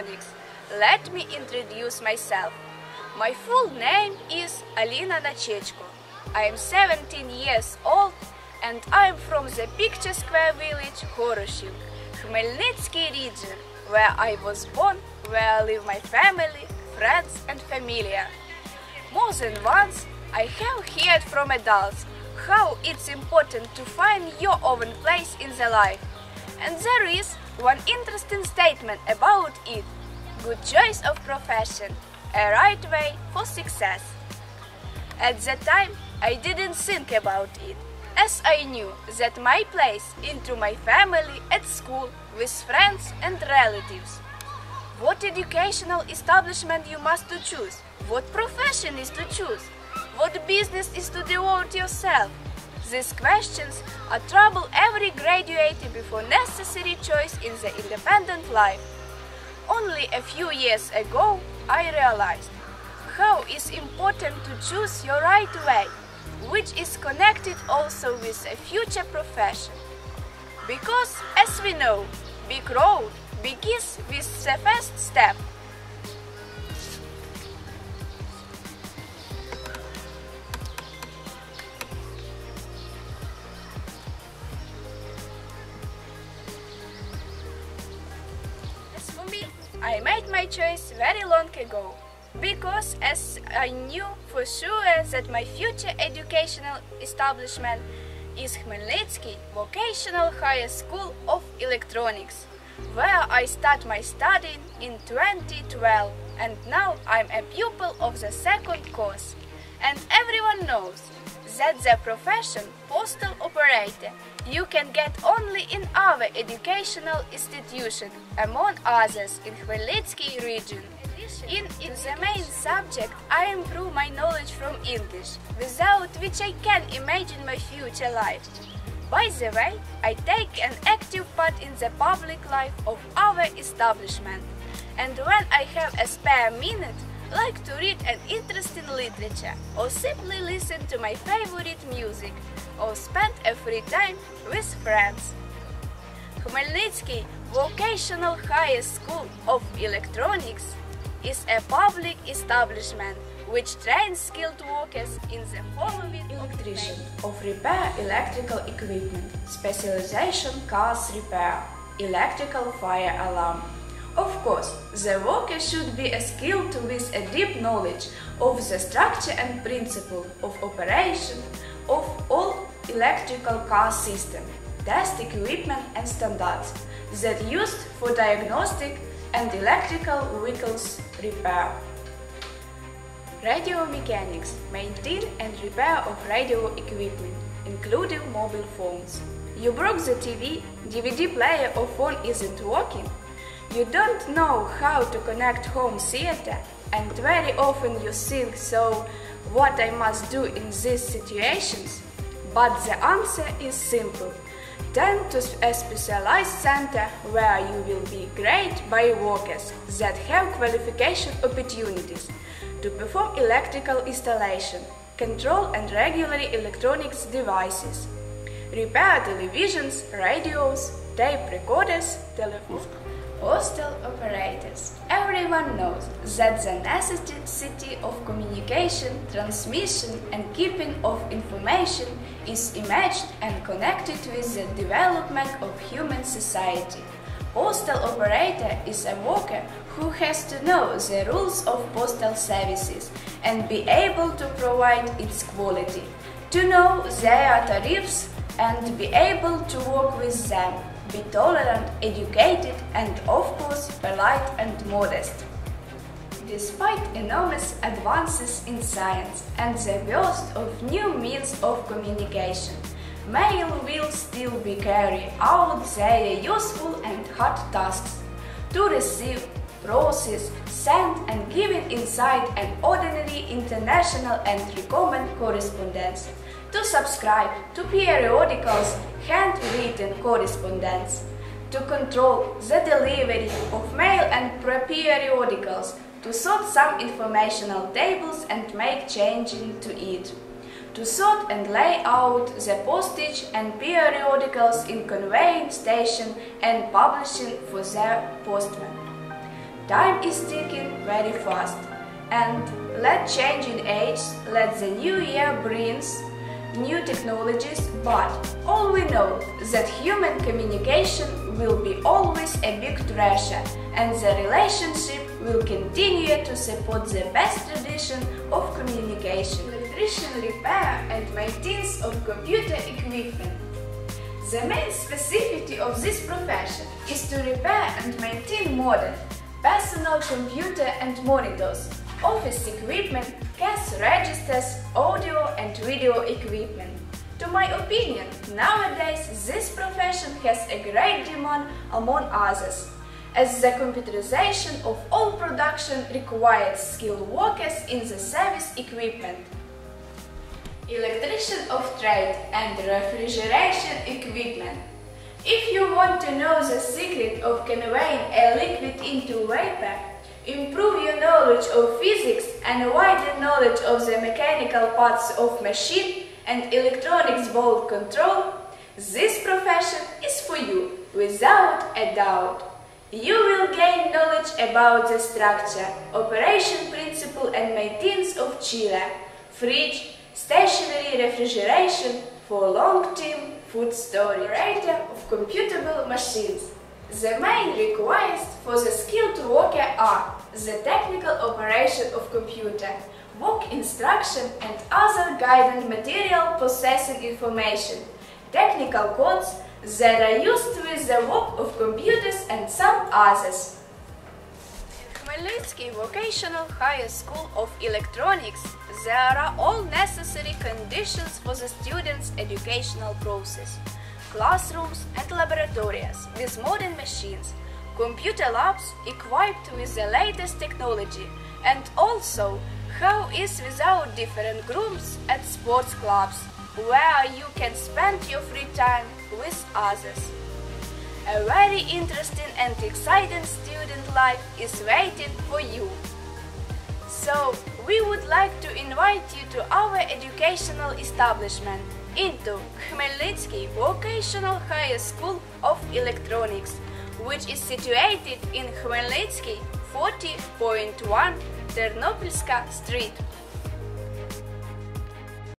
electronics. Let me introduce myself. My full name is Alina Nachechko. I am 17 years old and I am from the Picture Square village Horoshiv, Khmelnytsky region, where I was born, where live my family, friends and familia. More than once, I have heard from adults how it's important to find your own place in the life. And there is one interesting statement about it. Good choice of profession, a right way for success. At that time, I didn't think about it, as I knew that my place into my family at school with friends and relatives. What educational establishment you must to choose? What profession is to choose? What business is to devote yourself? These questions are trouble every graduate before necessary choice in the independent life. Only a few years ago, I realized how it's important to choose your right way, which is connected also with a future profession. Because, as we know, big road begins with the first step. As for me, I made my choice very long ago, because as I knew for sure that my future educational establishment is Khmelnytsky Vocational Higher School of Electronics, where I start my studying in 2012, and now I'm a pupil of the second course. And everyone knows that the profession postal operator you can get only in our educational institution, among others in Khmelnytsky region. In the main subject, I improve my knowledge from English, without which I can imagine my future life. By the way, I take an active part in the public life of our establishment, and when I have a spare minute, like to read an interesting literature, or simply listen to my favorite music, or spend a free time with friends. Khmelnytsky Vocational Higher School of Electronics is a public establishment which trains skilled workers in the following: electrician of repair electrical equipment, specialization cars repair, electrical fire alarm. Of course, the worker should be skilled with a deep knowledge of the structure and principle of operation of all electrical car system, test equipment and standards that used for diagnostic and electrical vehicles repair. Radio mechanics, maintain and repair of radio equipment, including mobile phones. You broke the TV, DVD player or phone isn't working. You don't know how to connect home theater, and very often you think, so what I must do in these situations? But the answer is simple. Turn to a specialized center where you will be graded by workers that have qualification opportunities to perform electrical installation, control and regulate electronics devices, repair televisions, radios, tape recorders, telephones. Postal operators. Everyone knows that the necessity of communication, transmission and keeping of information is imaged and connected with the development of human society. Postal operator is a worker who has to know the rules of postal services and be able to provide its quality, to know their tariffs and be able to work with them, be tolerant, educated and of course polite and modest. Despite enormous advances in science and the burst of new means of communication, mail will still be carrying out their useful and hard tasks to receive, process, send and giving inside an ordinary international and recommend correspondence, to subscribe to periodicals, handwritten correspondence, to control the delivery of mail and periodicals, to sort some informational tables and make changes to it, to sort and lay out the postage and periodicals in conveying station and publishing for their postman, Time is ticking very fast. And let change in age, let the new year brings new technologies, but all we know that human communication will be always a big treasure, and the relationship will continue to support the best tradition of communication. Electrician repair and maintenance of computer equipment. The main specificity of this profession is to repair and maintain modern, personal computer and monitors, office equipment, cash registers, audio and video equipment. To my opinion, nowadays this profession has a great demand among others, as the computerization of all production requires skilled workers in the service equipment. Electrician of trade and refrigeration equipment. If you want to know the secret of conveying a liquid into vapor, improve your knowledge of physics and widen knowledge of the mechanical parts of machine and electronics bolt control, this profession is for you, without a doubt. You will gain knowledge about the structure, operation principle and maintenance of chiller, fridge, stationary refrigeration for long-term food storage. Operator of computable machines. The main requirements for the skilled worker are the technical operation of computer, work instruction and other guidance material processing information, technical codes that are used with the work of computers and some others. Хмельницький Vocational Higher School of Electronics, there are all necessary conditions for the students' educational process. Classrooms and laboratories with modern machines, computer labs equipped with the latest technology, and also how is without different groups at sports clubs, where you can spend your free time with others. A very interesting and exciting student life is waiting for you. So, we would like to invite you to our educational establishment, into Khmelnytsky Vocational Higher School of Electronics, which is situated in Khmelnytsky 40.1 Ternopilska Street.